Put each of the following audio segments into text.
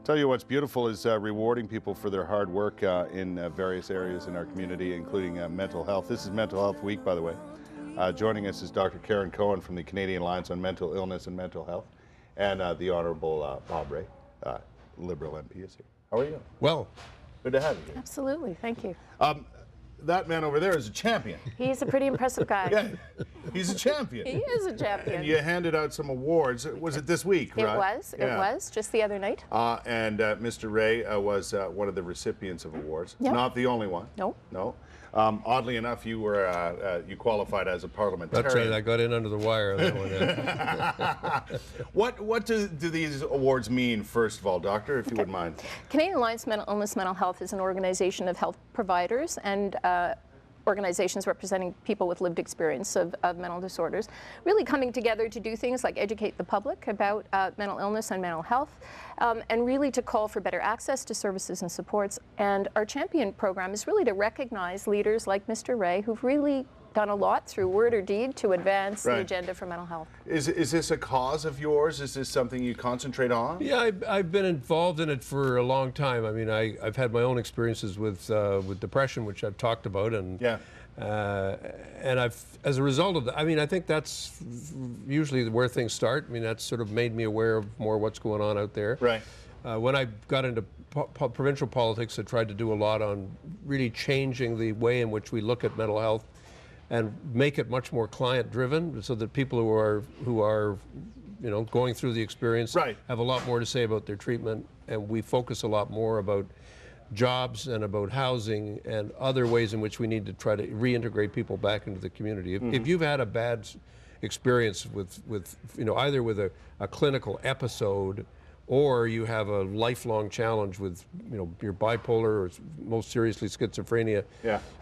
Tell you what's beautiful is rewarding people for their hard work in various areas in our community, including mental health. This is Mental Health Week, by the way. Joining us is Dr. Karen Cohen from the Canadian Alliance on Mental Illness and Mental Health, and the Honourable Bob Ray, Liberal MP, is here. How are you? Well. Good to have you here. Absolutely, thank you. That man over there is a champion. He's a pretty impressive guy. Yeah, he's a champion. He is a champion. And you handed out some awards. Was it this week, right? It was, just the other night. And Mr. Ray was one of the recipients of awards. Yep. Not the only one. No. No. Oddly enough, you were you qualified as a parliamentarian. That's right. I got in under the wire on that one. Yeah. What do these awards mean, first of all, Doctor, if you wouldn't mind? Canadian Alliance Mental Illness Mental Health is an organization of health providers and organizations representing people with lived experience of mental disorders, really coming together to do things like educate the public about mental illness and mental health, and really to call for better access to services and supports. And our champion program is really to recognize leaders like Mr. Ray, who've really done a lot through word or deed to advance the agenda for mental health. Is this a cause of yours? Is this something you concentrate on? Yeah, I've been involved in it for a long time. I mean, I've had my own experiences with depression, which I've talked about, and yeah. And as a result of that, I mean, I think that's usually where things start. I mean, that's sort of made me aware of more what's going on out there. Right. When I got into provincial politics, I tried to do a lot on really changing the way in which we look at mental health and make it much more client-driven, so that people who are going through the experience have a lot more to say about their treatment, and we focus a lot more about jobs and about housing and other ways in which we need to try to reintegrate people back into the community. If you've had a bad experience with either with a clinical episode, or you have a lifelong challenge with your bipolar or most seriously schizophrenia,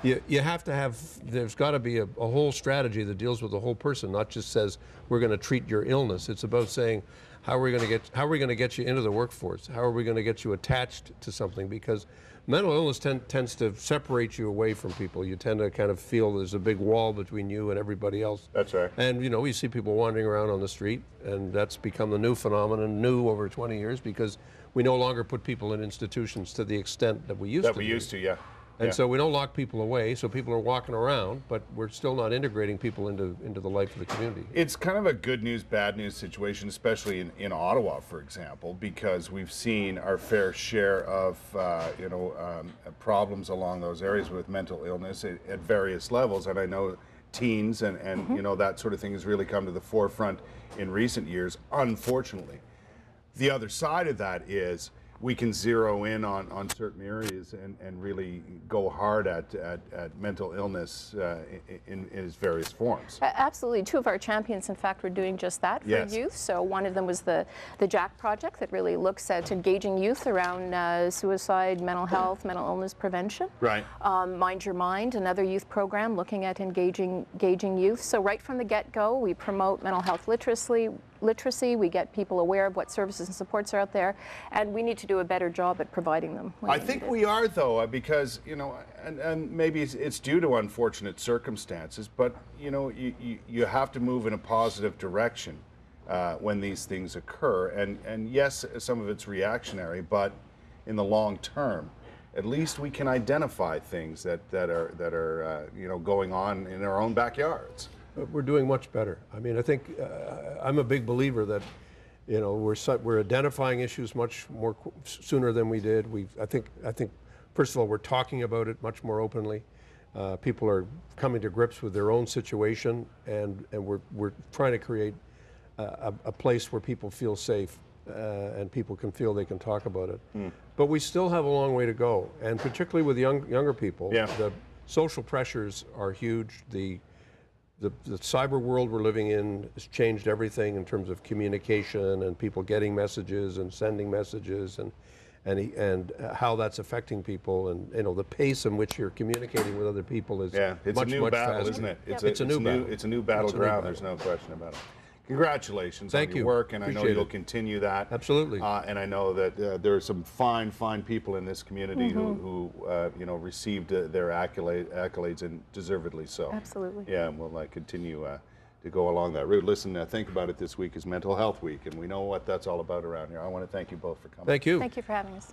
you have to have, there's got to be a whole strategy that deals with the whole person, not just says we're going to treat your illness. It's about saying how are we going to get you into the workforce? How are we going to get you attached to something? Because mental illness tends to separate you away from people. You tend to kind of feel there's a big wall between you and everybody else. That's right. And we see people wandering around on the street, and that's become the new phenomenon, new over 20 years, because we no longer put people in institutions to the extent that we used to. Yeah. And so we don't lock people away, so people are walking around, but we're still not integrating people into the life of the community. It's kind of a good news, bad news situation, especially in Ottawa, for example, because we've seen our fair share of problems along those areas with mental illness at various levels. And I know teens and that sort of thing has really come to the forefront in recent years, unfortunately. The other side of that is we can zero in on certain areas and really go hard at mental illness in its various forms. Absolutely. Two of our champions, in fact, were doing just that for youth. So one of them was the Jack Project that really looks at engaging youth around suicide, mental health, mental illness prevention. Right. Mind Your Mind, another youth program looking at engaging youth. So right from the get-go, we promote mental health literacy, we get people aware of what services and supports are out there, and we need to do a better job at providing them. I think we are, though, because, and maybe it's due to unfortunate circumstances, but, you have to move in a positive direction when these things occur. And yes, some of it's reactionary, but in the long term, at least we can identify things that are going on in our own backyards. We're doing much better. I mean, I think I'm a big believer that we're identifying issues much more sooner than we did. I think first of all, we're talking about it much more openly. People are coming to grips with their own situation, and we're trying to create a place where people feel safe and people can feel they can talk about it. But we still have a long way to go, and particularly with younger people, the social pressures are huge. The cyber world we're living in has changed everything in terms of communication and people getting messages and sending messages and how that's affecting people, and the pace in which you're communicating with other people is it's much, a new much battle, faster. isn't it? It's a new battle. It's a new battleground. There's no question about it. Congratulations on your work, and Appreciate I know you'll it. continue that. Absolutely. And I know that there are some fine people in this community who received their accolades, and deservedly so. Absolutely. Yeah, and we'll continue go along that route. Listen, Think About It this week is Mental Health Week, and we know what that's all about around here. I want to thank you both for coming. Thank you. Thank you for having us.